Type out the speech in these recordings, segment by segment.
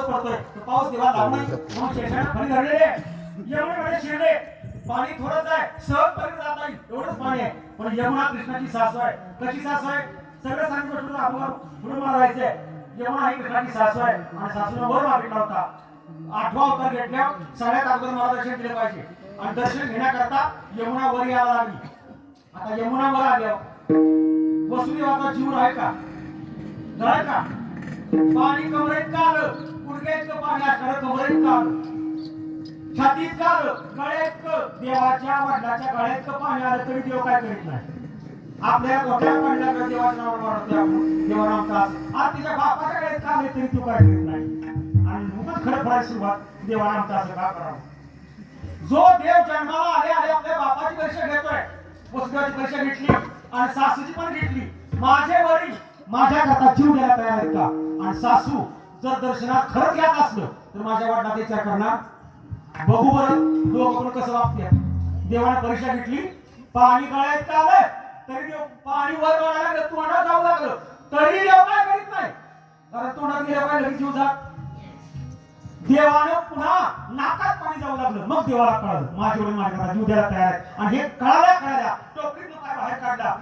पडतोय तो पाऊस देवा लागू नाही म्हणून शेषाने पाणी धरलेले यमुनेमध्ये शिरले पाणी थोडंच आहे सहज पर्यंत जाता येईल एवढंच पाणी आहे पण यमुना कृष्णाची सासू आहे कशी सासू आहे सगळं सांगितलं गोष्ट आपल्याला म्हणून मला जायचंय यमुना ही कृष्णाची सासू आहे आणि सासूने वर मागितला होता 8वा अवतार घेतल्या सगळ्यात अगोदर मला दर्शन दिले पाहिजे आणि दर्शन घेण्याकरता यमुना वर यायला लागली आता यमुना वर आल्यावर वसुदेवाचा जीव आहे का जाय का पाणी कमरेत का आलं गुडघ्यात पाणी असणार कमरेत का आलं छातीत का आलं गळ्यात देवाच्या वडिलाच्या गळ्यात पाणी आलं तरी देव काय करीत नाही आपल्या मोठ्या काढल्या देवाच्या नावावर मारतो आपण देवानामचा आज तिच्या बापाच्या गळ्यात का आले तरी तो काय करीत नाही आणि मगच खरं पडायची सुरुवात देवानामचा असं का करावं जो देव जन्माला आले आले आपल्या बापाची परीक्षा घेतोय वसुदेवाची परीक्षा घेतली आणि सासूची पण घेतली माझे वडील माझ्या करता जीव द्यायला तयार आहेत का आणि सासू जर दर्शनात खरंच घेत असलं तर माझ्या वडिलांचा विचार करणार बघू बरं लोक पण कसं वागतात देवाने परीक्षा घेतली पाणी गळ्यात का आलं तरी देव पाणी वर वाढायला लागलं तोंडात जाऊ लागलं तरी देव काय करीत नाही कारण तोंडात गेल्या काय लगेच जीव जात देवानं पुन्हा नाकात पाणी जाऊ लागलं मग देवाला कळालं माझे वडील माझ्या जीव द्यायला तयार आहे आणि हे कळाल्या टोपलीत काय बाहेर काढला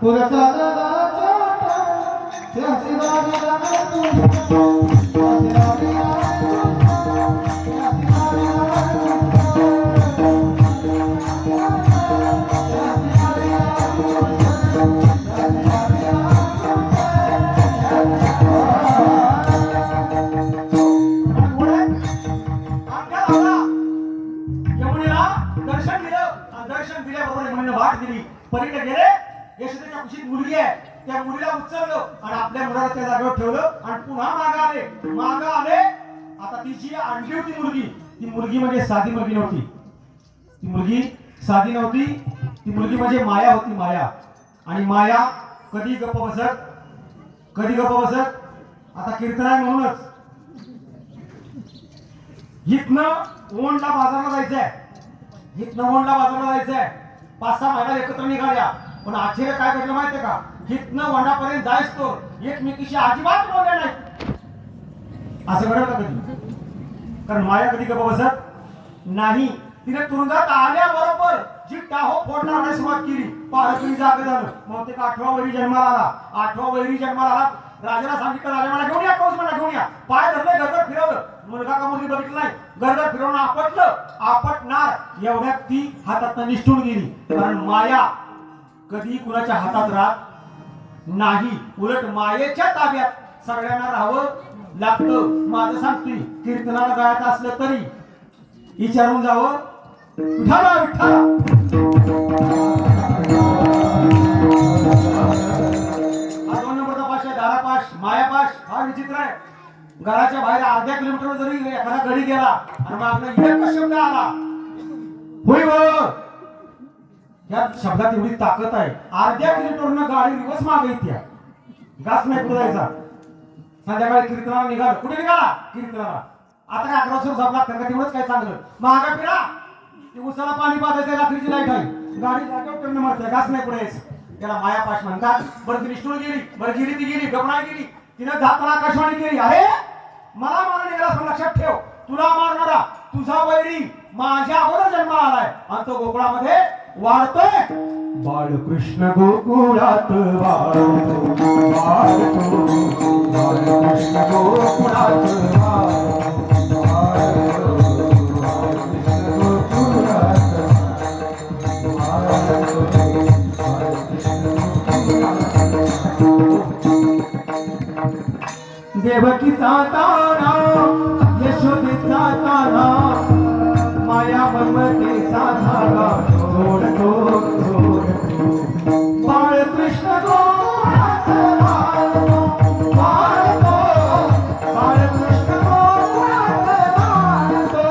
पलीकडे गेले यशोदेच्या कुशीत मुलगी आहे त्या मुलीला उचललं आणि आपल्या मुलाला त्या जागेवर ठेवलं आणि पुन्हा मागे आले आता ती जी आणली होती ती मुलगी म्हणजे साधी मुलगी नव्हती ती मुलगी साधी नव्हती ती मुलगी म्हणजे माया होती माया आणि माया कधी गप्प बसत आता कीर्तन आहे म्हणूनच इथनं ओंडला बाजारला जायचंय 5-6 महिला एकत्र निघाल्या पण आश्चर्य काय घडलं माहितीये का इथनं वंडापर्यंत जायच तो एकमेकीशी अजिबात बोलल्या नाही असं घडलं का कधी कारण माया कधी गप्प बसत नाही तिने तुरुंगात आल्याबरोबर जी टाहो फोडण्यास सुरुवात केली पारकरी जाग झालं मग ते 8वा वैरी जन्माला आला राजाला सांगितलं राजा मला घेऊन या कौश मला घेऊन या पाय धरले गरगर फिरवलं मुलगा का मुलगी बघितलं नाही गरगर फिरवणं आपटणार एवढ्यात ती हातातनं निष्ठून गेली कारण माया कधी कुणाच्या हातात राहत नाही उलट मायेच्या ताब्यात सगळ्यांना राहावं लागतं माझं सांगते कीर्तनाला जायचं असलं तरी विचारून जावं विठ्ठला धारापाश मायापाश हा विचित्र आहे घराच्या बाहेर अर्ध्या किलोमीटर जरी एखादा गडी गेला आणि मागणं एक शब्द आला होय या शब्दात एवढी ताकद आहे अर्ध्या किलोमीटरनं गाडी रिवर्स मागे येते घास नाही पुढे जायचा संध्याकाळी कीर्तनाला निघाला कुठे निघाला कीर्तनाला आता काय 11 वर्ष झोपला त्यांना तेवढंच काय चांगलं मागा फिरा ते उसाला पाणी पाजायचं रात्रीची लाईट आहे गाडी जागेवर टर्न मारते घास नाही पुढे यायचं त्याला मायापाश म्हणतात बरं ती निष्ठून गेली ती गेली गपणा गेली तिने जाताना आकाशवाणी केली अरे मला मारून निघाला लक्षात ठेव तुला मारणारा तुझा वैरी माझ्या अगोदर जन्म आलाय आणि तो गोकुळामध्ये वाढतोय बाळकृष्ण गोकुळात वाढतो बाळकृष्ण गोकुळात देवकीचा तारा यशोदेचा तारा माया ममतेचा धागा जोडतो बाळकृष्ण गोकुळात वाढतो बाळकृष्ण गोकुळात वाढतो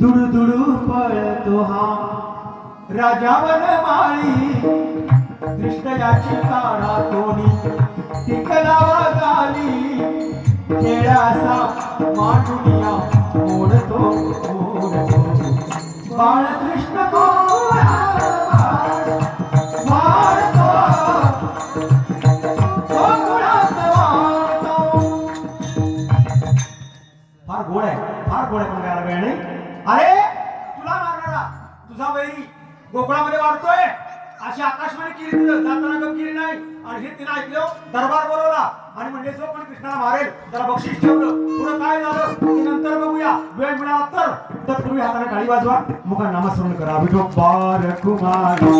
दुडू पळतो हा राजा वनमाळी दृष्टयाची काढा तोडी टिकलावा गाली खेळासा मांडुनिया ओढतो बाळकृष्ण गोकुळात वाढतो गोकुळात वाढतो फार गोड आहे, फार गोड आहे, पण गायला वेळ नाही. अरे तुला मारणारा तुझा वैरी गोकुळामध्ये वाढतोय अशी आकाशवाणी केली, तुझं जाताना गप केली नाही. आणि हे तिने ऐकलं, दरबार बोलवला आणि म्हणजे जो कोणी कृष्णाला मारेल त्याला बक्षीस ठेवलं. पुढं काय झालं ते नंतर बघूया, वेळ मिळाला तर तुम्ही हाताने टाळी वाजवा, मुखा नामस्मरण करा. विठोबार कुमार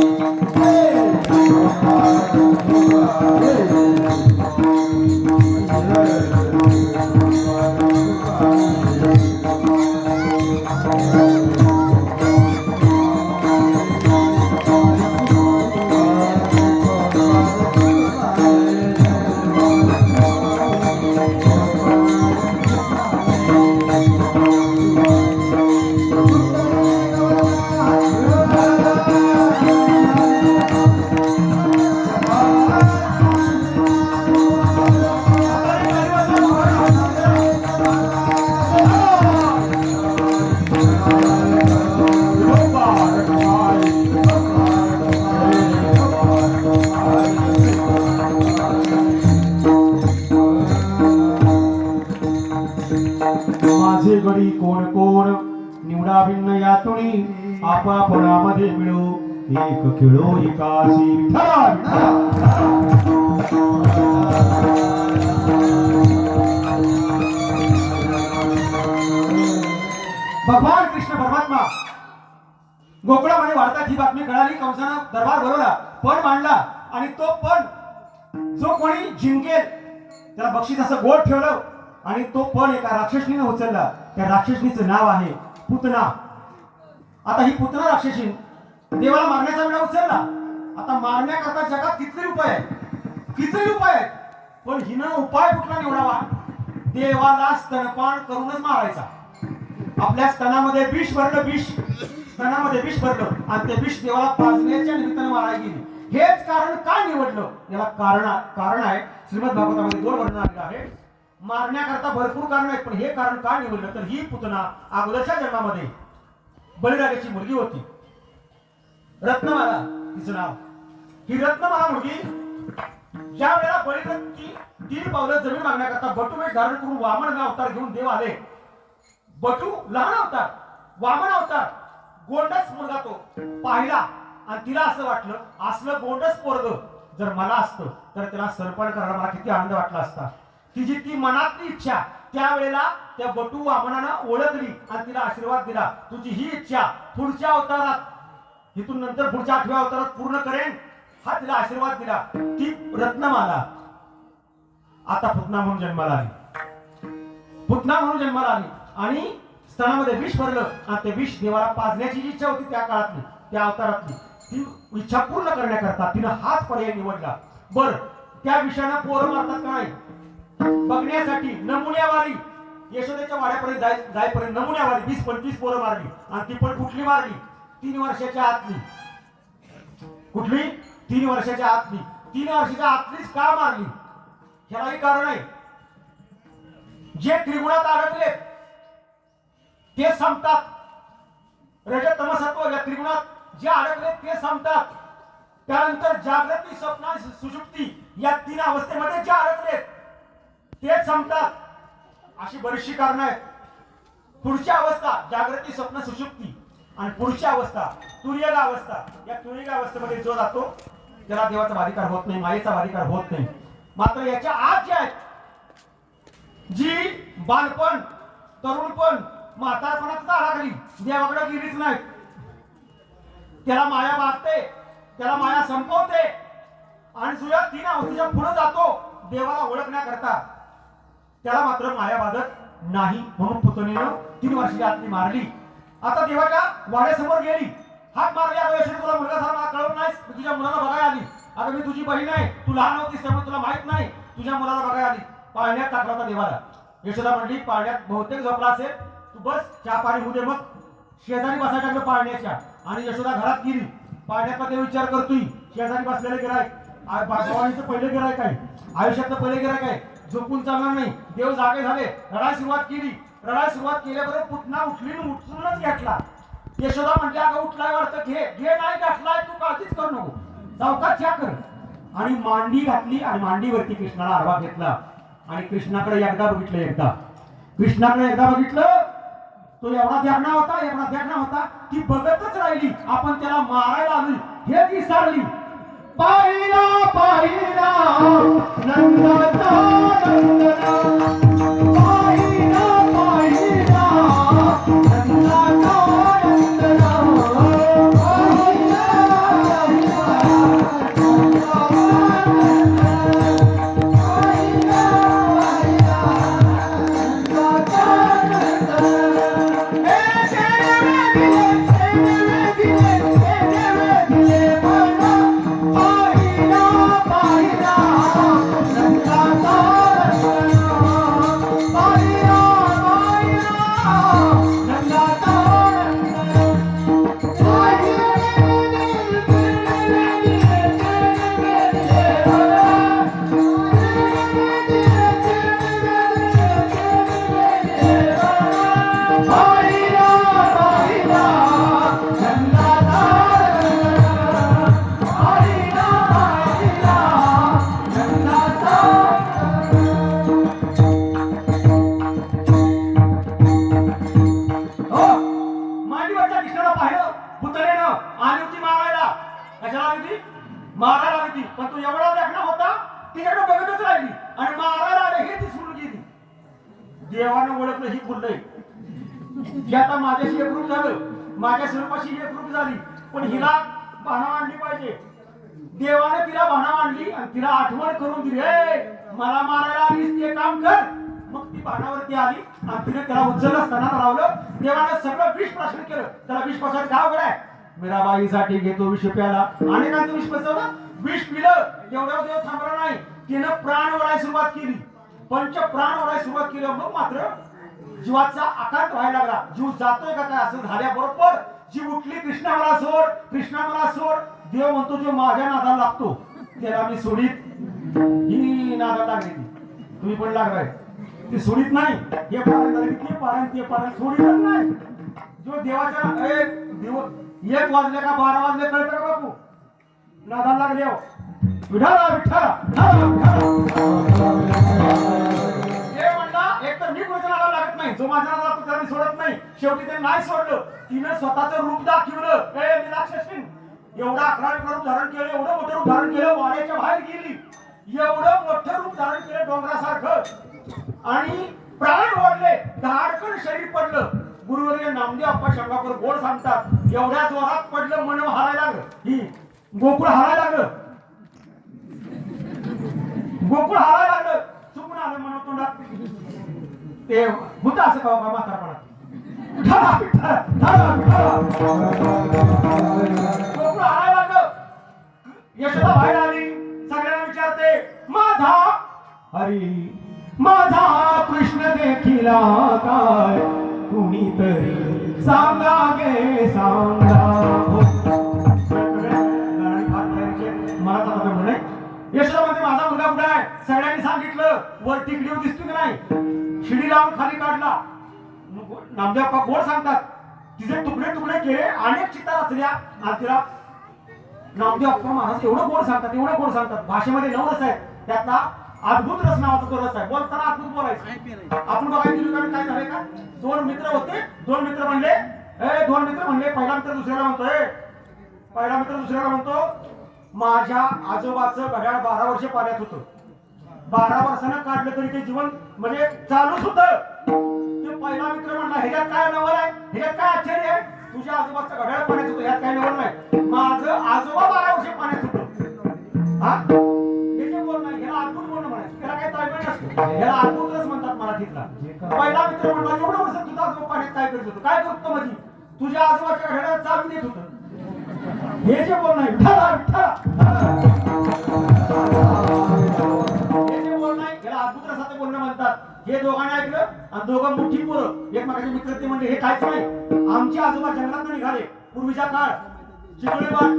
माझे गडी कोण कोण निवडा भिन्न यातुनी आपापणामध्ये मिळो एक खेळो एकाशी. भगवान कृष्ण परमात्मा गोकुळामध्ये वाढतात ही बातमी कळाली. कंसानं दरबार भरवला, पण मांडला आणि तो पण जो कोणी जिंकेल त्याला बक्षीस असं गोड ठेवलं. आणि तो पण एका राक्षसनीने उचलला. त्या राक्षसनीचं नाव आहे पुतना. आता ही पुतना राक्षसी देवाला मारण्याचा वेळा उचलला. आता मारण्याकरता जगात किती उपाय आहेत, किती उपाय आहेत, पण हिनं उपाय कुठला निवडावा? देवाला स्तनपान करूनच मारायचा. आपल्या स्तनामध्ये विष भरलं, विष स्तनामध्ये विष भरलं आणि ते विष देवाला पाजण्याच्या निमित्ताने मारायला गेली. हेच कारण का निवडलं? याला कारण आहे श्रीमद भागवतामध्ये 2 वर्णन आलेलं आहे. मारण्याकरता भरपूर कारण आहेत, पण हे कारण का निवडलं तर ही पुतना अगोदरच्या जन्मामध्ये बळीराजाची मुलगी होती, रत्नमाला तिचं नाव. ही रत्नमाला मुलगी ज्या वेळेला बळीराजाची 3 पावलं जमीन मागण्याकरता बटू वेश धारण करून वामन अवतार घेऊन देव आले. बटू लहान अवतार, वामन अवतार, गोंडस मुलगा तो पाहिला आणि तिला असं वाटलं, असलं गोंडस पोरग जर मला असतं तर त्याला सर्पण करायला मला किती आनंद वाटला असता. तिची ती मनातली इच्छा त्यावेळेला त्या बटू वामनानं ओळखली आणि तिला आशीर्वाद दिला. तुझी ही इच्छा पुढच्या अवतारात, इथून नंतर पुढच्या 8व्या अवतारात पूर्ण करेन, हा तिला आशीर्वाद दिला. ती रत्नमाला आता पुतना म्हणून जन्माला आली. पुतना म्हणून जन्माला आली आणि स्तनामध्ये विष भरलं आणि ते विष देवाला पाजण्याची जी इच्छा होती त्या काळातली, त्या अवतारातली, ती इच्छा पूर्ण करण्याकरता तिनं हाच पर्याय निवडला. बर त्या विषयानं पोरं मारतात का नाही बघण्यासाठी नमुन्यावारी यशोदेच्या वाड्यापर्यंत जायपर्यंत नमुन्यावारी 20-25 पोरं मारली. आणि ती पण कुठली मारली? 3 वर्षाच्या आतली. कुठली? 3 वर्षाच्या आतली. 3 वर्षाच्या आतलीच का मारली? ह्यालाही कारण आहे. जे त्रिगुणात अडकले ते संपतात. रजत तमसत्व या त्रिगुणात जे अडकले ते संपतात. त्यानंतर जागृती, स्वप्न, सुषुप्ती या 3 अवस्थेमध्ये जे अडकले ते संपतात. अशी बरीचशी कारण आहेत. पुढची अवस्था जागृती, स्वप्न, सुषुप्ती आणि पुढची अवस्था तुर्यग अवस्था. या तुर्यग अवस्थेमध्ये जो जातो त्याला देवाचा अधिकार होत नाही, मायेचा अधिकार होत नाही. मात्र याच्या आत जे आहेत, जी बालपण, तरुणपण, म्हातारपणात अडकली, देवाकडे गेलीच नाही, त्याला माया बाधते, त्याला माया संपवते आणि तुझ्या 3 अवस्थेच्या पुढे जातो देवाला ओळखण्याकरता, त्याला मात्र माया बाधत नाही. म्हणून पुतणीनं 3 वर्षाची आतली मारली. आता देवाच्या वाड्यासमोर गेली, हात मारली. अगं तुला मुलगा झाला मला कळत नाही, तुझ्या मुलाला बघायला आली. अगं मी तुझी बहीण आहे, तू लहान होतीस त्यामुळे तुला माहित नाही, तुझ्या मुलाला बघायला आली. पाळण्यात टाकला होता देवाला. यशोदा म्हणली पाळण्यात बहुतेक झोपला असेल, तू बस चहा पाणी होऊ दे. मग शेजारी बसायला टाकलं पाळण्याच्या आणि यशोदा घरात गेली. पाळण्यात देव विचार करतोय, शेजारी बसलेले गिरायक, भगवानीचं पहिले गिरायक आहे, आयुष्यातलं पहिले गिरायक आहे, झोपून चालणार नाही. देव जागे झाले, रडायला सुरुवात केली. रडायला सुरुवात केल्याबरोबर पुतना उठली, उठूनच घेतला. यशोदा म्हणते अगं उठलाय वाटतं, घे घे. नाही घातलाय, तू काळजीच करू नको, सावकाश चहा कर. आणि मांडी घातली आणि मांडीवरती कृष्णाला आडवा घेतला आणि कृष्णाकडे एकदा बघितलं, एकदा कृष्णाकडे एकदा बघितलं, तो एवढा देखणा होता ती बघतच राहिली. आपण त्याला मारायला आलोय हे ती सारली. पाहिला पाहिला नंदाचा नंदना, पाहिला पाहिला नंदाचा नंदना, पाहिला मारायला आली ती. पण तू एवढा देखणा होता तिच्याकडे बघतच राहिली आणि मारायला आले हे ती सोडून गेली. देवानं ओळखलं ही बोललंय की आता माझ्याशी एक रूप झालं, माझ्या स्वरूपाशी एक रूप झाली, पण हिला भाना आणली पाहिजे. देवाने तिला भाना आणली आणि तिला आठवण करून दिली, मला मारायला आलीस ते काम कर. मग ती भानावरती आली आणि तिने त्याला उचललं असताना लावलं. देवानं सगळं विष प्राशन केलं. त्याला विष पसरत गाव आहे. मीराबाईसाठी घेतो विष प्याला. अनेकांचं विष पसरलं, विष पिलं. एवढं देव थांबला नाही. तिनं प्राण ओढायला सुरुवात केली. पंच प्राण ओढायला सुरुवात केली. मग मात्र जीवाचा आकांत व्हायला लागला. जीव जातोय का काय असं झाल्याबरोबर जीव उठली. कृष्णा मला सोड, कृष्णा मला सोड. देव म्हणतो जो माझ्या नादाला लागतो त्याला मी सोडीत. ही नादाला लागली ती. तुम्ही पण लागलाय. ती सोडीत नाही. हे पारण झालं ते पारण, ते पारण सोडीतच नाही. जो देवाच्या देव 1 वाजले का 12 वाजले कळतं का बापू? नादाला लागले हो. विठाला विठाला हे म्हणला, एक तर मी कोणाच्या नादाला लागत नाही. जो माझ्या नादाला लागतो त्याला सोडत नाही. शेवटी ते नाही सोडलं. तिने स्वतःचं रूप दाखवलं. मी राक्षसीन एवढा 11 रूप धारण केलं, एवढं मोठं रूप धारण केलं. वाड्याच्या बाहेर गेली, एवढं मोठं रूप धारण केलं डोंगरासारखं आणि प्राण ओढले. धाडकन शरीर पडलं. गुरुवर्य नामदेव अप्पा शंगापूर गोड सांगतात, एवढ्या जोरात पडलं मन हलायला लागलं. ही गोकुळ हलायला लागलं. गोकुळ हलायला लागलं. चुकून आलं मन तोंडात. ते भूत असं का बाबा म्हातारपणात. गोकुळ हलायला लागलं. यशोदा बाहेर आली. सगळ्यांना विचारते, माझा हरी माझा कृष्ण देखिला काय कुणीतरी सांगा गे सांगा. यशोदामध्ये माझा मुलगा कुठे आहे? सगळ्यांनी सांगितलं. वर टिकलीवर दिसतो की नाही, शिडी लावून खाली काढला. नामदेव अप्पा गोड सांगतात, तिचे तुकडे तुकडे केले. अनेक चित्ता रचल्या आणि तिला नामदेव अप्पा महाराज एवढं गोड सांगतात, एवढं गोड सांगतात. भाषेमध्ये 9 रस आहेत. त्यातला अद्भुत रस नावाचा तो रस आहे. बोलताना अद्भुत बोलायचं. आपण बघायचं काय झालंय का, 2 मित्र होते. 2 मित्र म्हणले, पहिला मित्र दुसऱ्याला म्हणतोय, पहिला मित्र दुसऱ्याला म्हणतो, माझ्या आजोबाचं घड्याळ 12 वर्ष पाण्यात होतं. 12 वर्षानं काढलं तरी ते जीवन म्हणजे चालूच होतं. ते पहिला मित्र म्हणला, ह्याच्यात काय नवल आहे, ह्याच्यात काय आश्चर्य आहे? तुझ्या आजोबाचं घड्याळ पाण्यात होतं, ह्यात काय नवल नाही. माझं आजोबा 12 वर्ष पाण्यात होतं. हा हे जे बोल नाही, ह्याला अद्भुत बोलणं म्हणायचं. त्याला काही ताळमेळ नसतं. ह्याला अद्भुतच म्हणतात मराठीतला. पहिला मित्र म्हणला, एवढं वर्ष तुझा आजोबा पाण्यात काय करत होतं? काय करत होतं माझी? तुझ्या आजोबाच्या घड्याळात चालू देत होतं. हे जे बोल नाही, हे जे बोल नाही, याला अद्भुत रसाचं बोलणं म्हणतात. हे दोघांनी ऐकलं आणि दोघं मोठी पोरं एकमेकाचे मित्र ते म्हणजे हे काहीच नाही. आमचे आजोबा जंगलात निघाले. पूर्वीचा काळ चिखलीवाड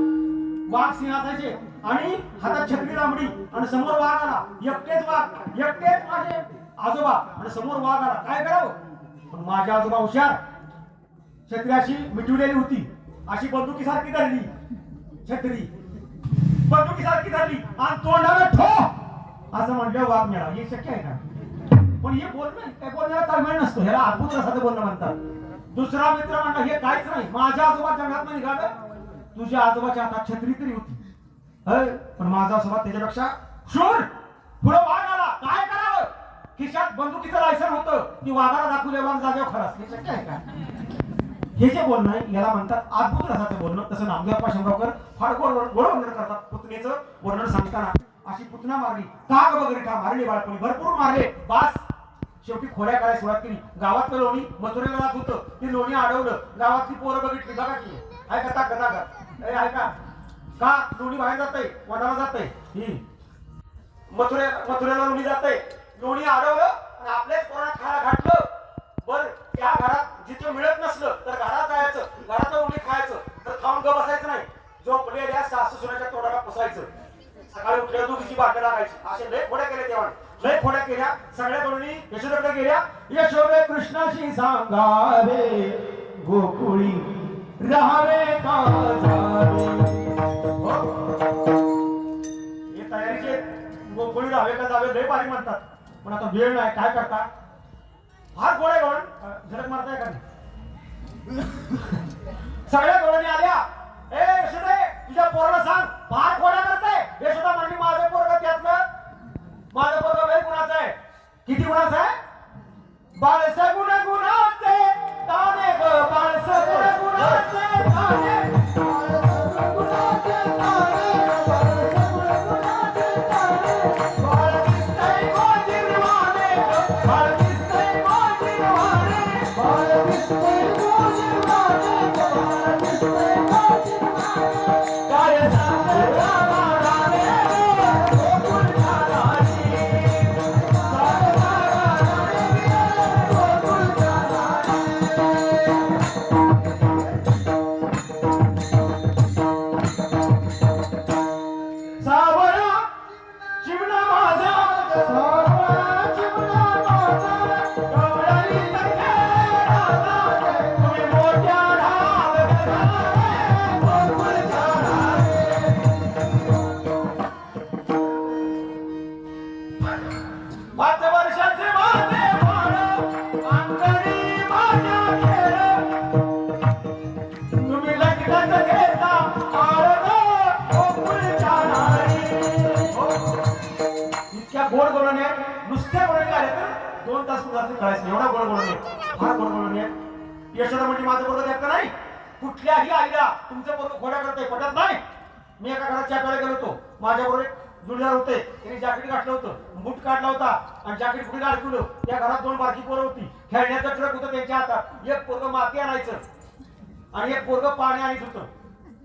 वाघ सिंह असायचे आणि हातात छत्री लांबडी आणि समोर वाघ आला. एकटेच वाघ, एकटेच माझे आजोबा आणि समोर वाघ आला. काय करावं? पण माझे आजोबा हुशार. छत्री अशी मिटवलेली होती, अशी बंदुकीसारखी धरली. छत्री बंदुकीसारखी धरली आणि तोंडाला ठो असं म्हणलं वाघ मिळाला. हे शक्य आहे का? पण हे बोलणं काय बोलण्याला ताळमेळ नसतो, ह्याला अद्भुत रसाचं बोलणं म्हणतात. दुसरा मित्र म्हणला हे काहीच नाही, माझ्या आजोबा जंगलात नाही निघालं, तुझ्या आजोबाच्या हातात छत्री तरी होती पण माझा आजोबा त्याच्यापेक्षा शूर. पुढे वाघ आला, काय करावं, खिशात बंदुकीचं लायसन होतं, ती वाघाला दाखवले, वाघ जागेवर खराच. हे शक्य आहे का? हे जे बोलणं आहे याला म्हणतात अद्भुत रसाचं बोलणं. तसं नामदेव शंभरकर फार गोड वर्णन करतात पुतणेचं वर्णन सांगताना. अशी पुतना मारली, काग वगैरे मारली, बाळपणी भरपूर मारले, बास. शेवटी खोड्या करायला सुरुवात केली. गावातलं लोणी मथुरेला जात होतं, ते लोणी अडवलं, गावातली पोरं बघितली, बघा की ऐका ऐका का लोणी बाहेर जातंय, वनाला जातंय, ही मथुरेला लोणी जातंय, लोणी अडवलं आणि आपल्याच पोराला खायला घातलं. बर त्या घरात जिथे मिळत नसलं तर घरात जायचं, घरात लोणी खायचं, तर खाऊन ग बसायचं नाही, झोपलेल्या सासू सुनेच्या तोंडाला पुसायचं. सकाळी उठल्या दुधीची बाटली लागायची. असे लय खोड्या केल्या तेव्हा, लय खोड्या केल्या. सगळ्या दोन्ही यशोदेकडे गेल्या. यशोदे कृष्णाशी सांगावे, गोकुळी राहावे का जावे. हे तयारीचे गोकुळी राहावे का जावे लय भारी म्हणतात, पण आता वेळ नाही, काय करता. फार गोळे गोळण झलक मारताय का? सगळ्या गोळ्याने आल्या. ए यशोदे, तुझ्या पोराला सांग, फार गोळ्या करताय. यशोदा म्हणली माझं पोरग त्यातलं, माझं पोरग लय गुणाचं आहे. किती गुणाचं आहे? बाळसा गुण गुणाचे ताने ग, बाळसा गुण गुणाचे ताने, बाळसा गुण गुणाचे ताने, बाळसा गुण गुणाचे ताने. बाळ दिसतंय गोजिरवाणे, बाळ दिसतंय गोजिरवाणे, बाळ दिसतंय गोजिरवाणे, बाळ दिसतंय गोजिरवाणे. काय सांगते रामा राणे, गोकुळ राणी, काय रामा राणे, गोकुळ राणी. सावळा चिमणा माझा, सावळा चिमणा माझा, गवळणी तखे राजा, तुम्ही मोठ्या ढाल घराणे, गोकुळ राणी. पाच वर्षाचे माझे बाळ, अंगणी माझ्या खेळ, तुम्ही लग्नाचं घेता आळग, गोकुळच्या नारी. इतक्या गोड बोलणे, नुसत्या बोलणे आले तर 2 तास रात्री कळायचं एवढा गोड बोलणे, फार गोड बोलणे. यशोदा म्हणजे माझं पोरगं द्यायचं नाही. कुठल्याही आईला तुमचं पोरगं खोड्या करतंय पटत नाही. मी एका घरात चहा प्यायला गेलो होतो, माझ्याबरोबर एक जुळदार होते, त्यांनी जॅकेट घातलं होतं, बूट काढला होता आणि जॅकेट पुढे अडकवलं. त्या घरात 2 बारकी पोरं होती, खेळण्याचं ट्रक होतं त्यांच्या हातात. एक पोरगं माती आणायचं आणि एक पोरगं पाणी आणत होतं.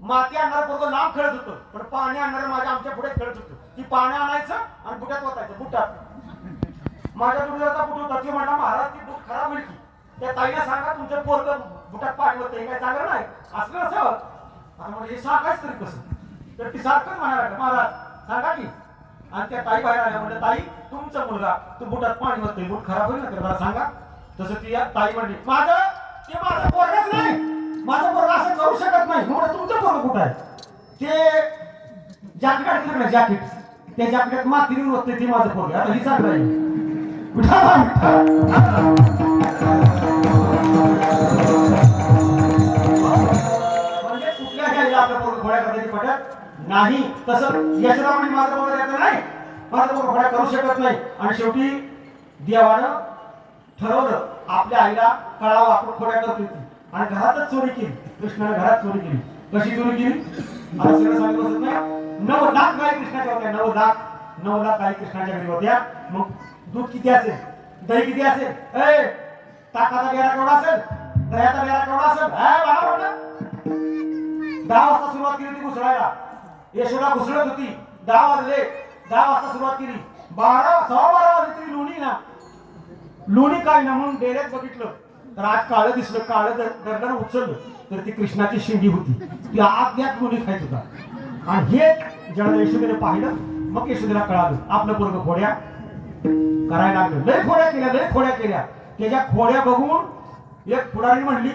माती आणणार पोरगं लांब खेळत होतं, पण पाणी आणणार माझ्या आमच्या पुढे खेळत होतं. ती पाणी आणायचं आणि बुटात ओतायचं, बुटात. माझ्या जुळदारचा बूट होता, ती म्हणला महाराज ती बूट खराब होईल की, त्या ताईला सांगा तुमचं पोरगं बुटात पाणी होतं, हे काय चांगलं नाही, असलं नसावं. म्हणजे हे सांगायच तरी कसं, तर ती सारखंच म्हणायला महाराज सांगा की. आणि त्या ताई बाहेर आल्या, म्हणजे ताई तुमचा मुलगा तू बुटात पाणी होतंय, बूट खराब होईल ना, तर मला सांगा. तसं ती ताई म्हणली माझं पोरगंच नाही, माझं पोरगं असं करू शकत नाही. म्हणून तुमचं पोरगं कुठं आहे? ते जॅकेट घातलं ना, जॅकेट, त्या जॅकेटात माती होते, ते माझं पोरगं. आता ही चांगलं आहे. म्हणजे कुठल्याही आईला आपलं पोरगं खोड्या करायची पटत नाही. तसं यशोदा म्हणजे माझं पोरगं द्यायचं नाही, माझं पोरगं खोड्या करू शकत नाही. आणि शेवटी देवानं ठरवलं आपल्या आईला कळावं आपण खोड्या करत होती, आणि घरातच चोरी केली. कृष्णाने घरात चोरी केली. कशी चोरी केली आता सगळं सांगत बसत नाही. 9 लाख गाय कृष्णाच्या होत्या, 9 लाख गाय कृष्णाच्या घरी होत्या. मग दूध किती असेल, दही किती असेल, ताकाचा बेरा केवढा असेल, दह्याचा बेरा केवढा असेल. 10 वाजता सुरुवात केली होती घुसळायला. यशोदा घुसळत होती. 10 वाजले, 10 वाजता सुरुवात केली. 12 वाजले तरी लोणी ना, लोणी काय ना, म्हणून डेऱ्यात बघितलं तर आज काळं दिसलं. काळं दर्दानं उचललं तर ती कृष्णाची शिंगी होती. ती आत लोणी खायच होता. आणि हे जेव्हा यशोदेने पाहिलं, मग यशोदेला कळालं आपलं पोरगं खोड्या करायला लागलं. लय खोड्या केल्या. त्याच्या खोड्या बघून एक पुढारी म्हणली,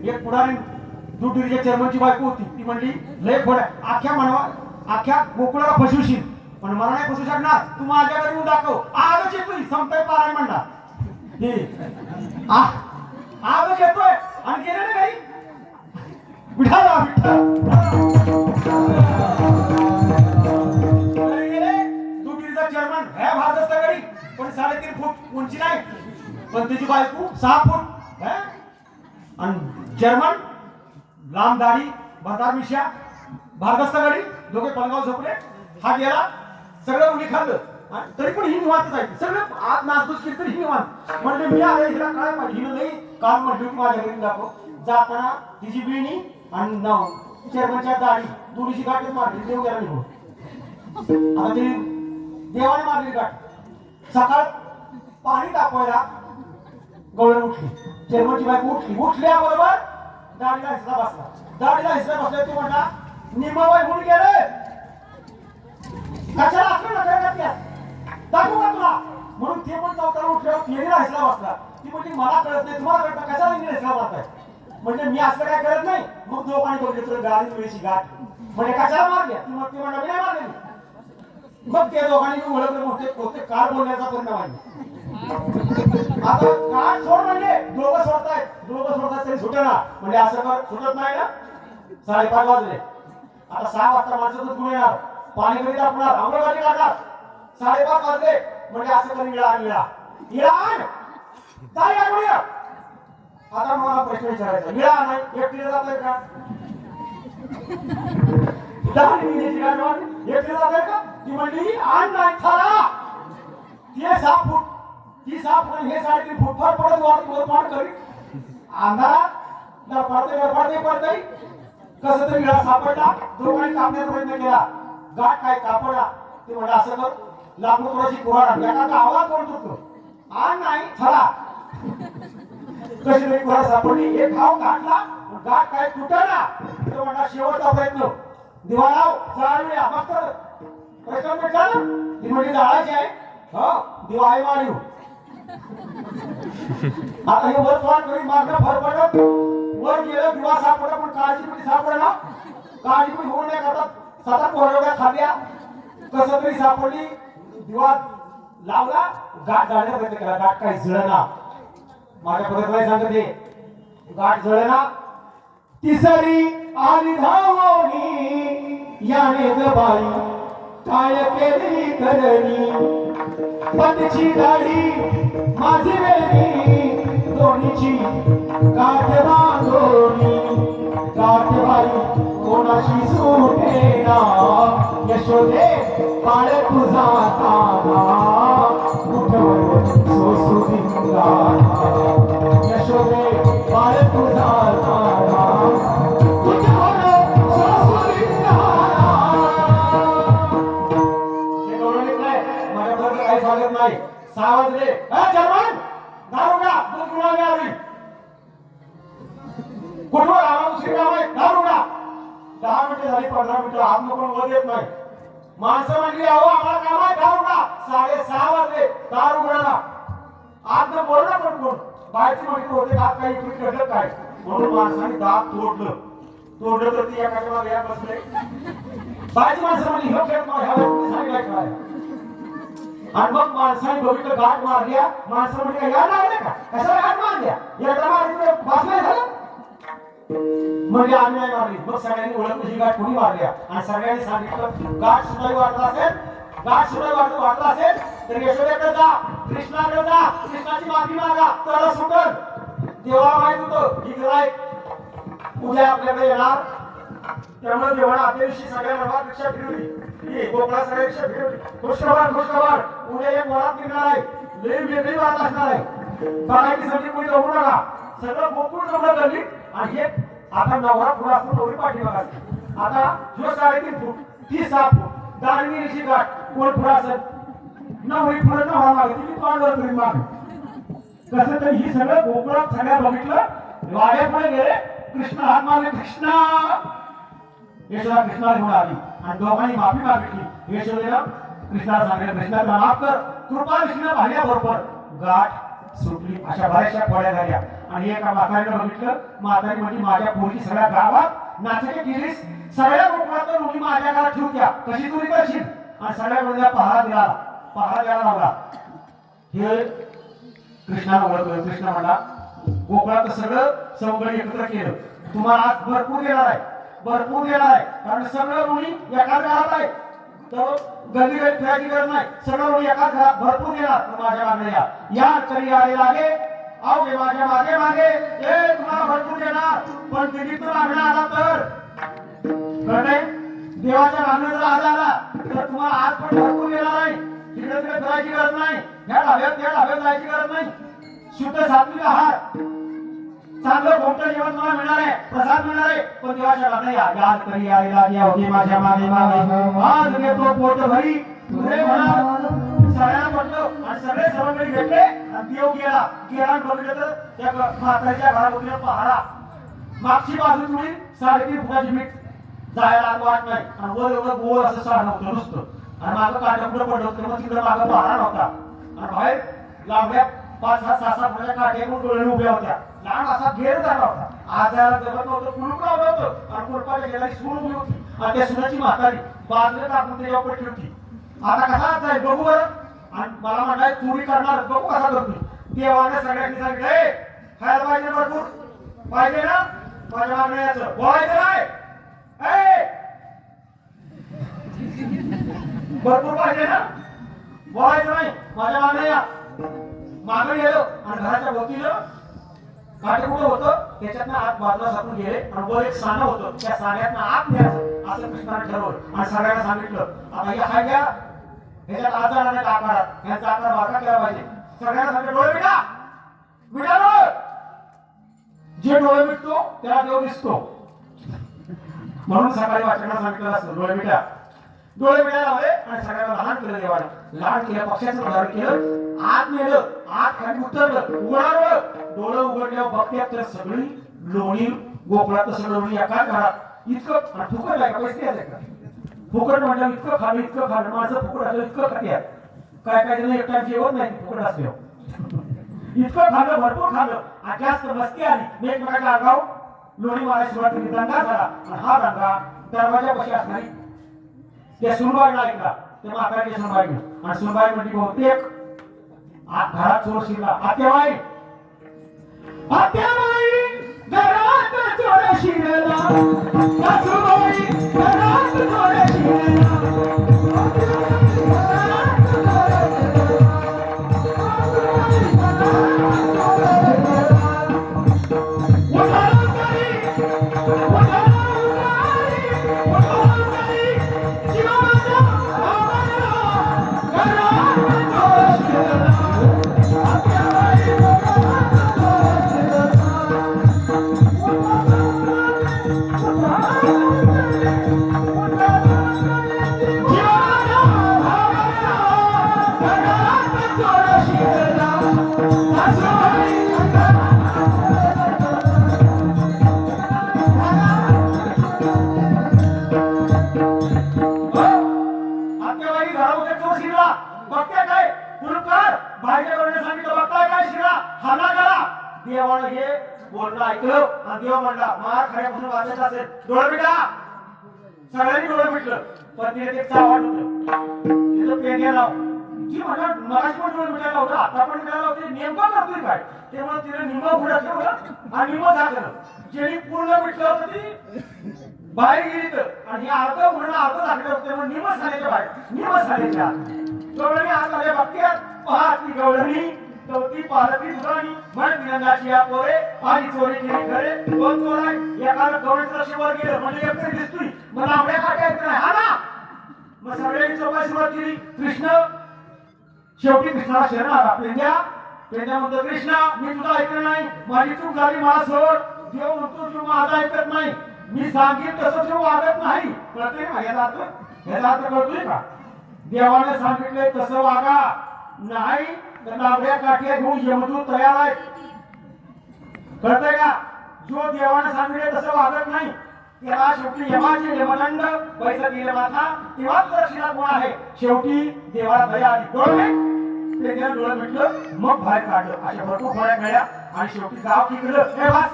एक पुढारी दुधीच्या चेअरमनची बायको होती, ती म्हणली लय खोड्या, अख्ख्या गोकुळाला फसवशील, पण मला नाही फसू शकणार. तू माझ्या घरी येऊन दाखव. आजच येतोय संपतोय पारायण म्हणणार आजच येतोय आणि गेले ना घरी. विठाला दुटीचा चेअरमन ह्या भारत गडी पण 3.5 फूट उंची नाही पण त्याची बायको 6 फूट आणि जर्मन लांब दाढी भरदार मिशा भारदस्त गाडी दोघे पलगाव झोपले. हा गेला सगळं मुली खाल्लं तरी पण ही निवांतच आहे. सगळं आत नाचबूस केली तरी ही निवांत. म्हणजे मी आले हिला काय पाहिजे नाही काल म्हटलं की माझ्या घरी दाखव. जाताना तिची बिणी आणि नाव चेअरमनच्या दाढी दोन्हीची गाठच मारली. देव गेला निघून. आता ती देवाने मारली गाठ. सकाळ पाणी तापवायला गवळण उठली. चेअरमनची बायको उठल्याबरोबर दाढीला हिसला बसला. दाढीला हिसला बसला. तो म्हणला निमाबाई म्हणून गेले कशाला असलं ना काय दाखवू का तुला म्हणून ते पण चौकाला उठल्यावर फेरीला हिसला बसला. ती म्हणजे मला कळत नाही तुम्हाला कळतं कशाला हिसला बसताय. म्हणजे मी असलं काय करत नाही. मग दोघांनी बघितलं तुला गाडी वेळीची गाठ म्हणजे कशाला मारल्या. ती मग ती म्हणलं मी नाही मारले. मग त्या दोघांनी मी ओळखलं मोठे कार बोलण्याचा परिणाम आहे. आता काय सोड म्हणजे दोघं सोडतायत तरी सुटेना म्हणजे असं कर सुटत नाही ना. 5:30 वाजले. आता 6 वाजता माणसं दूध घेऊन येणार पाणी कधी टाकणार आंबोगाडी काढणार. 5:30 वाजले म्हणजे असं कर इळा काय काढूया. आता मला प्रश्न विचारायचा इळा नाही एकटीला जातोय का. एकटीला जातोय का. ती म्हणली आण नाही थारा ते 6 फूट ती 6 फूट हे 3.5 फूट फार पडत वर करी अंधारात पडते कसं तरी विळा सापडला. दोघांनी कापण्याचा प्रयत्न केला. गाठ काय कापडा. ते म्हणजे असं कर लांबून थोडीशी कुऱ्हाड एखादा आवाज करतो आण नाही थारा कशी तरी कुऱ्हाड सापडली. एक घाव घातला गाठ काय तुटला. तो म्हणला शेवटचा प्रयत्न दिवा लाव जाळूया मग तर प्रश्न भेटला ना. ती म्हणजे जाळायची आहे हो दिवा आहे मारू. आता हे वर फळ करी मागणं भर पडत वर गेलं दिवा सापडला पण काळजी सापडला. काळजी पण होऊ नये करतात 7 कोरड्या खाल्ल्या कसं तरी सापडली. दिवा लावला गाठ जाळण्याचा प्रयत्न केला. गाठ काही जळना. माझ्या परत सांगते गाठ जळना. तिसरी आली धावणी याने ग बाई काय केली करणी. पतीची दाढी माझी वेगळी दोन्हीची गाठ बांधोनी. गाठ बाई कोणाशी सुटेना यशोदे बाळ तुझा ताना उठवर सोसुदी गाना. यशोदे बाळ तुझा ताना उठवर सोसुदी गाना. हे गौरवित नाही माझ्याबरोबर काही स्वागत नाही. 6 वाजले जर्मन दारुगा दूध गुणावी आली कुठवर आवाज दुसरी काम आहे दारुगा. 10 मिनिटं झाली 15 मिनिटं हात नको वर येत नाही. माणसं म्हणली अहो आम्हाला काम आहे दारुगा. 6:30 वाजले दारुगडाला आज न बोलला पण कोण बाहेरची माहिती होते हात काही इकडे घडलं काय म्हणून माणसाने दात तोडलं तर ती एकाच्या मागे एक बसले. बाहेरची माणसं म्हणली ह्यो खेळ ह्या सांगितलं काय आणि मग माणसाने बघितलं गाठ मारल्या. माणसं म्हणजे या लागले का कशाला गाठ मारल्या एकदा मारली बसलाय झालं म्हणजे आम्ही नाही मारली. मग सगळ्यांनी ओळखलं ही गाठ कोणी मारल्या आणि सगळ्यांनी सांगितलं गाठ सुद्धा वाटला असेल तर यशोदेकडे जा कृष्णाकडे जा कृष्णाची माफी मागा त्याला सुटल. देवाला माहित होतं ही गिराईक उद्या आपल्याकडे येणार त्यामुळे देवाला आपल्या दिवशी सगळ्या मनात रिक्षा फिरवली. गोकुळा सगळ्या रिक्षा फिरवली. खुशखबर उद्या एक वरात निघणार आहे. लई वेगळी वाट असणार आहे. बघायची संधी कोणी जमू नका. सगळं गोकुळ जमलं करली आणि हे आता नवरा पुढे असतो नवरी पाठी बघायची. आता जो 3.5 फूट ती 6 फूट दाढी ऋषी गाठ कोण पुढे असत नवरी पुढे नवरा मागे ती तोंडवर करून मागे कसं तरी ही सगळं गोकुळात सगळ्या बघितलं. वाड्या पुढे गेले कृष्ण हात मारले कृष्णा. यशोदा कृष्णाला घेऊन आली आणि दोघांनी माफी मागितली. यशोदेनं कृष्णाला सांगितलं कृष्णाला माफ कर. कृपा कृष्ण पाहिल्याबरोबर गाठ सुटली. अशा बऱ्याचशा खोड्या झाल्या आणि एका म्हातारीनं बघितलं. म्हातारी म्हणजे माझ्या पोरगी सगळ्या गावात नाचके केलीस सगळ्या गोकुळात मुली माझ्या घरात ठेवत्या कशी चोरी करशील आणि सगळ्या मुलीला पहारा द्यायला लावला. हे कृष्णाला ओळखलं. कृष्ण म्हणला गोकुळात सगळं सवंगडी एकत्र केलं. तुम्हाला आज भरपूर देणार आहे कारण सगळं मुली एकाच घरात आहे. तर गल्ली गल्ली फिरायची गरज नाही. सगळं मुली एकाच घरात भरपूर देणार. माझ्या मागणे या तरी आले लागे आओ गे माझ्या मागे मागे तुम्हाला भरपूर देणार. पण दिल्लीतून मागणं आला तर कळतंय. देवाच्या मागणं जर आज आला तर तुम्हाला आज पण भरपूर देणार आहे. तिकडे तिकडे फिरायची गरज नाही. ह्या ढाब्यात जायची गरज नाही. शुद्ध सात्विक आहार चांगलं मोठं जेवण मला मिळणार आहे. प्रसाद मिळणार आहे. पण देवाच्या मागणं या तरी आले लागे आओ गे माझ्या मागे मागे आज घेतो पोट भरी पुढे म्हणा. सगळ्यांना म्हटलं आणि सगळे सवंगडी घेतले आणि देव गेला बघितलं तर त्या म्हाताऱ्याच्या घरामध्ये पहारा मागची बाजू जुळी 3.5 फुटाची मीठ जायला वाट नाही आणि वर एवढं गोल असं साधं होतं नुसतं आणि मागं काट्या पुढे पडलं होतं. मग तिकडे मागं पहारा नव्हता आणि बाहेर लांबड्या 5-6 फुटाच्या काट्या डोळे उभ्या होत्या. लहान असा घेर झाला होता. आजाराला जमत नव्हतं. कुलूप लावलं होतं आणि कुलपाच्या शेजारी सून उभी होती आणि त्या सुनाची म्हातारी बाजूला टाकून त्याच्यावर पडली होती. आता कसा जाईल बघू बरं. आणि मला म्हणाय चोरी करणार बघू कसा करतो. देवाने सगळ्यांनी सांगितलं खायला पाहिजे भरपूर पाहिजे ना. माझ्या मागण्याचं बोलायचं नाही भरपूर पाहिजे ना. बोलायचं नाही. माझ्या मागण्या मागं गेलो आणि घराच्या भोवतीनं काटे कुठं होतं त्याच्यातनं आत बाजूला सारून गेले आणि वर एक साणं होतं. त्या साण्यातनं आत न्यायचं असं कृष्णाने ठरवलं आणि सगळ्यांना सांगितलं आता या घ्या ह्याच्यात आजार आणि आकारात ह्याचा आकार बारका केला पाहिजे. सगळ्यांना सांगितलं डोळे मिटा डोळे. जे डोळे मिटतो त्याला देव दिसतो म्हणून सकाळी वाचनाला सांगितलं असतं डोळे मिटायला लावले आणि सगळ्यांना लहान केलं देवाने. लहान केलं पक्षाचं उदाहरण केलं. आत नेलं आत खाली उतरलं उघडावं. डोळं उघडल्यावर बघत्यात तर सगळी लोणी गोकुळात सगळं लोणी एकाच घरात इतकं फुकट आहे का पैसे द्यायचे का. फुकट म्हटलं इतकं खाल्लं माझं फुकट असलं इतकं खात्यात काय जण एकटा जेवत नाही फुकट असल्यावर इतकं खाल्लं भरपूर खाल्लं आणि जास्त मस्ती आली. एकमेकाच्या अंगावर लोणी मारायला सुरुवात केली. दंगा झाला आणि हा दंगा दरवाजापाशी असणारी त्या सुनबाईला ऐकला. ते म्हाताऱ्याची सुनबाई आणि सुनबाई म्हणजे बहुतेक घरात चोर शिरला. आत्याबाई घरात चोर शिरला. सासूबाई घरात चोर शिरला. देवानं हे बोलणं ऐकलं आणि देव म्हणला मार खाण्यापासून वाचायचं असेल डोळे मिटा. सगळ्यांनी डोळे मिटलं. पण तिने ते चावट होतं तिथं पेंड्या लाव. ती म्हणा मगाशी पण डोळे मिटायला होतं आता पण मिटायला होते. नेमकं करतोय काय तेव्हा तिने निम्म पुढे ठेवलं आणि निम्म झाकलं. जेणी पूर्ण मिटलं होतं ती बाहेर गेली तर आणि हे अर्ध म्हणून अर्ध झाकलं होतं तेव्हा निम्म झाल्याच्या बाहेर निम्म झाल्याच्या गवळणी आत आल्या बघत्यात पहा ती गवळणी चौथी पालकी दुराणी म्हण तिरंगाची या पोरे आणि चोरी केली खरे. दोन चोर आहे एकाला गवळीचं शिवर गेलं म्हणजे एकतरी दिसतोय मला आवड्या काट्या येत नाही हा ना. मग सगळ्यांनी चौकाशी सुरुवात केली. कृष्ण शेवटी कृष्णाला शरण आला. पेंड्या म्हणतो कृष्णा मी तुझं ऐकलं नाही माझी चूक झाली मला सोड. देव म्हणतो तू माझं ऐकत नाही मी सांगेन तसं तू वागत नाही. कळतंय का याचा अर्थ कळतोय का. देवाने सांगितलंय तसं वागा नाही तर लांबड्या काठ्या घेऊन यमदूत तयार आहे. कळतंय का. जो देवाने सांगितले तसं वागत नाही त्याला शेवटी यमाचे यमदंड पैसे दिले माथा तेव्हाच रक्षिता कोण आहे. शेवटी देवाला दया आली. डोळे पेंड्यानं डोळे मिटलं मग बाहेर काढलं. अशा भरपूर खोड्या मिळाल्या आणि शेवटी गाव ठिकलं. हे बस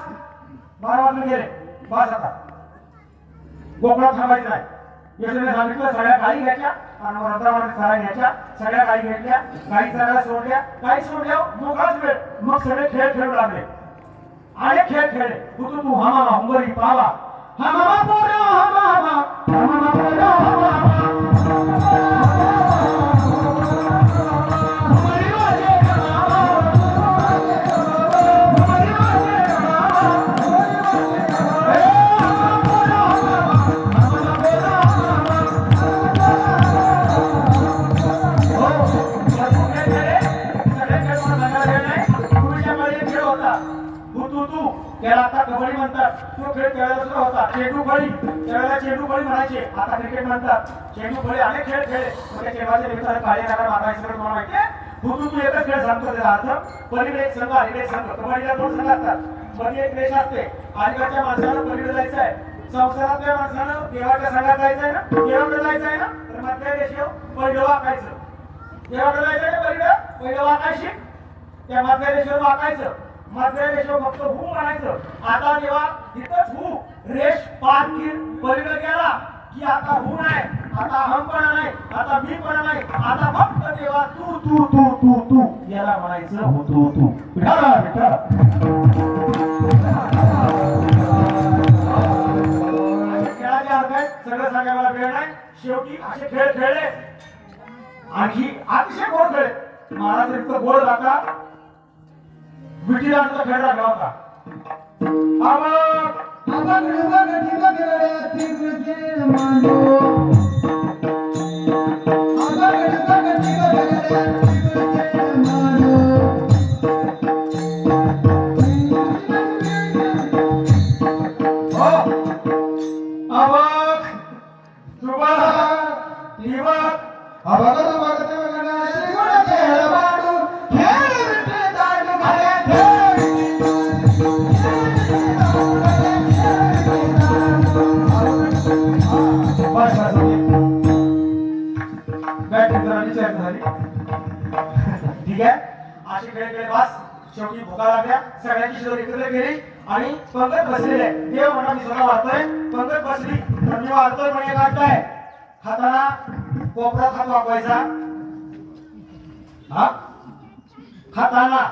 12 वाजून गेले बस आता गोकुळात थांबायचं नाही. येशूने सांगितलं सगळ्या गायी घ्यायच्या आणि रथामध्ये सगळ्या घ्यायच्या, सगळ्या गायी घेतल्या, गायी सगळ्या सोडल्या, गायी सोडल्या मोकळाच वेळ, मग सगळे खेळ खेळू लागले. अनेक खेळ खेळले. तू हमामा हुंबरी पावा हमामा पोरो हमामा हमामा पोरो हमामा त्याला आता कबड्डी म्हणतात. तो खेळ खेळायला सुद्धा होता. चेंडू फळी, त्यावेळेला चेंडू फळी म्हणायचे, आता क्रिकेट म्हणतात. चेंडू फळी अनेक खेळ खेळले. मग त्या चेंडूच्या निमित्ताने काळे नागा मागायचं सगळं तुम्हाला माहिती आहे. तू एकच खेळ सांगतो त्याचा अर्थ. पलीकडे एक संघ, अलीकडे एक संघ. कबड्डीला 2 संघ असतात. मध्ये एक रेष असते. अलीकडच्या माणसाला पलीकडे जायचं आहे. संसारातल्या माणसानं देवाच्या संघात जायचं आहे ना, देवाकडे जायचं आहे ना, तर मधल्या रेषेवर पहिलं वाकायचं. देवाकडे जायचं आहे पहिलं वाकायची, त्या मधल्या रेषेवर वाकायचं. मधल्या रेषेवर फक्त हू म्हणायचं. आता देवा इथंच हू रेष पार पलीकडे गेला की आता हू नाही, आता अहमपणा नाही, आता मीपणा नाही, आता फक्त देवा तू तू तू तू तू याला म्हणायचं हो तू तू. खेळाचे अर्थ आहेत, सगळं सांगायला वेळ नाही. शेवटी असे खेळ खेळले. आणखी अतिशय गोड खेळ. महाराज इतकं गोड राहता. विटी दांडूचा खेळ लागला होता. ठीक आहे. अशी खेळ खेळ बस. शेवटी भुका लागल्या. सगळ्यांची शिदोरी एकत्र केली आणि पंगत बसलेले. देव म्हणा मी स्वतः वाढतोय. पंगत बसली तर मी वाढतोय पण हे काढताय. हाताला कोपऱ्यात हात वापरायचा. हा हाताला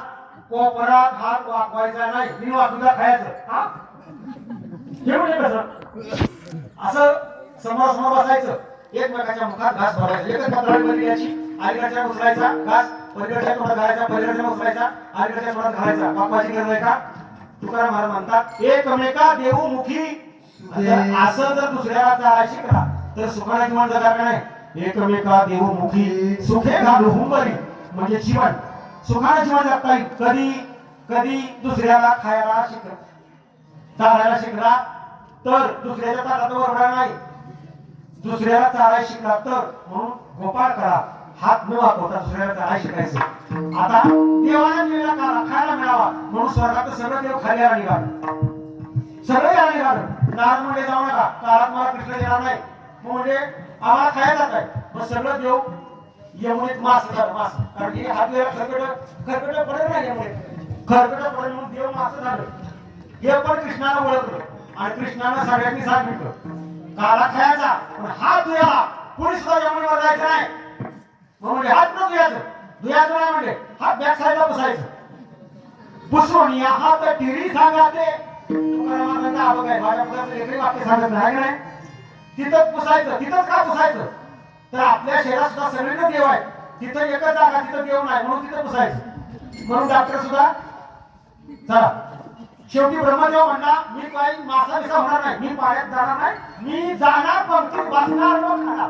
कोपऱ्यात हात वापरायचा नाही. मी वाटूला खायचं. हा हे म्हणजे कसं असं समोर समोर बसायचं. एकमेकाच्या मुखात घास भरायचा. एकच पातळी घ्यायची. अलीकडच्या उचलायचा घास पलीकडच्या तोंडात घालायचा, पलीकडच्या उचलायचा, अलीकडच्या तोंडात घालायचा. बापाची गरज आहे का? तुकाराम महाराज म्हणतात एकमेका देऊ मुखी. असं जर दुसऱ्याला चालायला शिकला तर सुखाने जीवन जगणार का नाही. एकमेका देऊ मुखी सुखे घालू हुंबरी म्हणजे जीवन. सुखाने जीवन जगता येईल. कधी कधी दुसऱ्याला खायला शिकला, चालायला शिकला तर दुसऱ्याच्या ताटात ओरडणार नाही. दुसऱ्याला चालायला शिकला तर म्हणून गोपाळ करा. हात न वापरता दुसऱ्याला चालायला शिकायचं. आता देवाला दिलेला खायला मिळावा म्हणून स्वर्गात सगळं देव खाली निघाल. सगळे यायला निघाल. नारद म्हणजे जाऊ नका, काळात मला कृष्ण देणार नाही म्हणजे आम्हाला खायला जात आहे. मग सगळं देव यमुनेत मास झालं. मास कारण की हात खरकट पडेल नाही. यमुनेत खरकट पडेल म्हणून देव मास झालं. हे पण कृष्णाला ओळखलं आणि कृष्णानं सगळ्यांनी सांगितलं काला खायचा पण हात धुयाला कोणी सुद्धा यमुनेवर जायचं नाही. म्हणजे हात न धुयाचं नाही म्हणजे हात बॅक साईडला पुसायचं. पुसून या हात टिरी सांगाते. तुकारामांचा आबा काय माझ्या मुलाचं एकही वाक्य सांगत नाही का नाही. तिथंच पुसायचं. तिथंच का पुसायचं तर आपल्या शरीरात सुद्धा सगळीकडे देव आहे. तिथं एकच जागा तिथं देव नाही म्हणून तिथं पुसायचं. म्हणून डॉक्टर सुद्धा चला शेवटी ब्रह्मदेव म्हणला मी काही मासा बिसा होणार नाही. मी पाण्यात जाणार नाही. मी जाणार पंक्तीत बसणार व खाणार.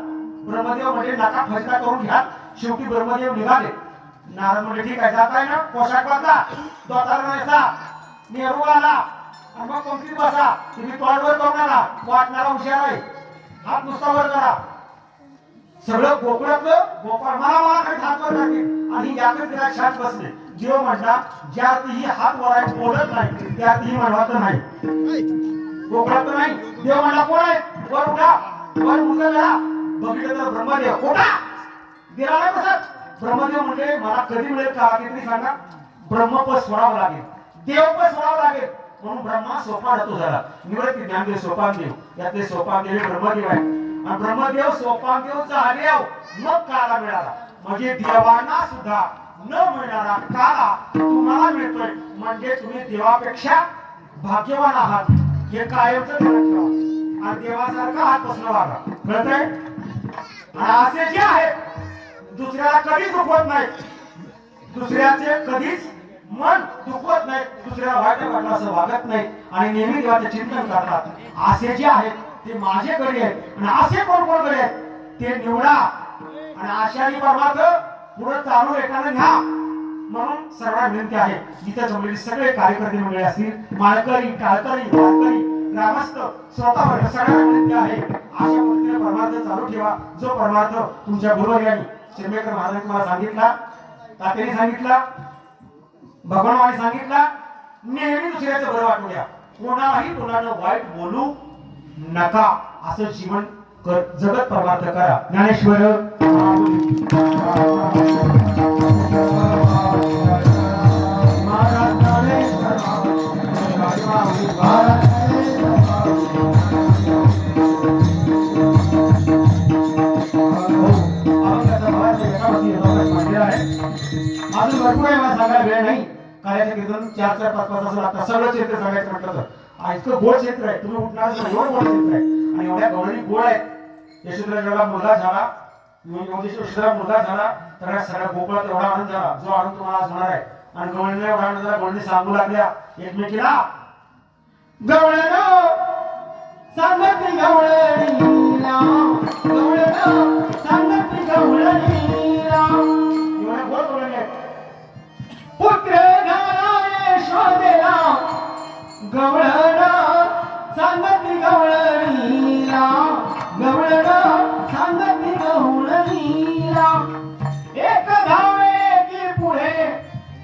ब्रह्मदेव म्हणजे नाका फैसला करून घ्या. शेवटी ब्रह्मदेव निघाले. नारद म्हणजे ठीक आहे जाताय ना पोशाख बदला, दोतार न्यायचा, नेहरू आला आणि मग पंक्तीत बसा. तुम्ही तोंडवर करू नका. वाटणारा हुशार आहे. हात नुसता वर करा. सगळं गोकुळातलं गोपाळ मला काही हात वर टाकेल आणि याकडे तिला शांत बसले. देव म्हणला ज्या ही हात वर आहे बोलत नाही त्या ही म्हणत नाही. गोकुळात नाही. देव म्हणला कोण आहे वर उठा. वर उठला बघितलं तर ब्रह्मदेव उठा. दिला नाही बसत. ब्रह्मदेव म्हणजे मला कधी मिळेल का तरी सांगा. ब्रह्मपद सोडावं लागेल. देवपद सोडावं लागेल म्हणून ब्रह्मा सोपान होतो झाला. निवृत्ती ज्ञानदेव सोपान देव यातले सोपान देव ब्रह्मदेव आहे. आणि ब्रह्मदेव सोपानदेव झाले मग काला मिळाला. म्हणजे देवांना सुद्धा न मिळणारा काला तुम्हाला मिळतोय. म्हणजे तुम्ही देवापेक्षा भाग्यवान आहात हे कायमच ध्यानात ठेवा. आणि देवासारखा हात बसणं वागा. कळतंय? आणि असे जे आहेत दुसऱ्याला कधीच दुखवत नाही, दुसऱ्याचे कधीच मन दुखवत नाही, दुसऱ्याला वाईट वाटलं असं वागत नाही आणि नेहमी देवाचे चिंतन करतात. असे जे आहेत ते माझ्याकडे आहेत. आणि असे कोण कोणकडे आहेत ते निवडा आणि आशानी परमार्थ पुढे चालू एकानं घ्या. म्हणून सर्वांना विनंती आहे, इथे जमलेले सगळे कार्यकर्ते मंडळी असतील, माळकरी, टाळकरी, वारकरी, ग्रामस्थ, स्वतःवर सगळ्यांना विनंती आहे अशा पद्धतीने परमार्थ चालू ठेवा. जो परमार्थ तुमच्या गुरुवर्यांनी चिरमेकर महाराजांनी तुम्हाला सांगितला, तात्याने सांगितला, भगवानाने सांगितला, नेहमी दुसऱ्याचं बरं वाटू द्या, कोणालाही कोणाला वाईट बोलू नका, असं जीवन जगत परमार्थ करा. ज्ञानेश्वर अजून भरपूर आहे, मला सांगायला वेळ नाही. कार्याचं कीर्तन 4-4, 5-5 असं लागतं. सगळं क्षेत्र सांगायचं म्हटलं तर इतकं गोड क्षेत्र आहे, तुम्ही उठणारच नाही, एवढं गोड क्षेत्र आहे. आणि एवढ्या गवळणी गोड आहेत. यशोधरा जेवढा मुलगा झाला, यशोधरा मुलगा झाला तर सगळ्या गोकुळात एवढा आनंद झाला, जो आनंद तुम्हाला आज होणार आहे. आणि गवळणीला एवढा आनंद झाला, गवळणी सांगू लागल्या एकमेकीला, गवळण सांगती गवळणीला, गवळण सांगती गवळणीला. एवढ्या गोड गवळणी आहेत. पुत्र झाला यशोदेला, गवळण सांगती गवळणीला, गवळण सांगती गवळणीला. एक धावे की पुढे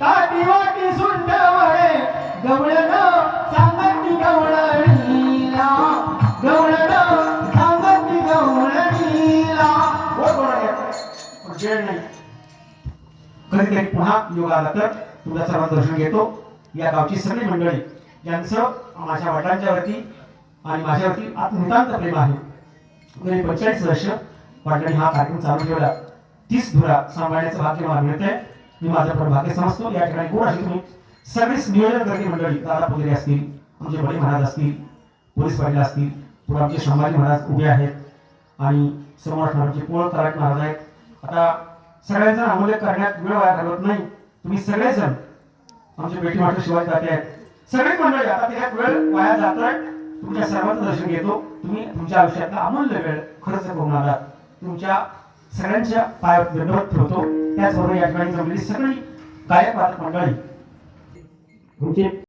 ताटी वाटी सुंड वळे, गवळण सांगती गवळणीला, गवळण सांगती गवळणीला. वेळ नाही, कधीतरी पुन्हा योग आला तर तुमच्या सर्वांचं दर्शन घेतो. या गावची सगळी मंडळी यांचं माझ्या वडिलांच्या वरती आणि माझ्यावरती नितांत प्रेम आहे. गेली 45 वर्ष वडिलांनी हा कार्यक्रम चालू ठेवला. 30 धुरा सांभाळण्याचं भाग्य मला मिळतंय. मी माझं पण भाग्य समजतो. या ठिकाणी कोण अशी तुम्ही सगळीच नियोजनकर्ती मंडळी, दादा पुजारी असतील, आमचे बळी महाराज असतील, पोलीस पाटील असतील, पुढे आमचे संभाजी महाराज उभे आहेत आणि समोर आमचे पोळ तलाठी महाराज आहेत. आता सगळ्यांचा नामोल्लेख करण्यात वेळ वाया घालवत नाही. तुम्ही सगळेजण आमचे बेटी मास्टर शिवाजी तात्या आहेत, सगळी मंडळी. आता त्याच्यात वेळ वाया जातोय, तुमच्या सर्वांचं दर्शन घेतो. तुम्ही तुमच्या आयुष्यातला अमूल्य वेळ खर्च करून आलात. तुमच्या सगळ्यांच्या पायावर दंडवत ठेवतो. त्याचबरोबर या ठिकाणी जमलेली सगळी गायक वादक मंडळी तुमचे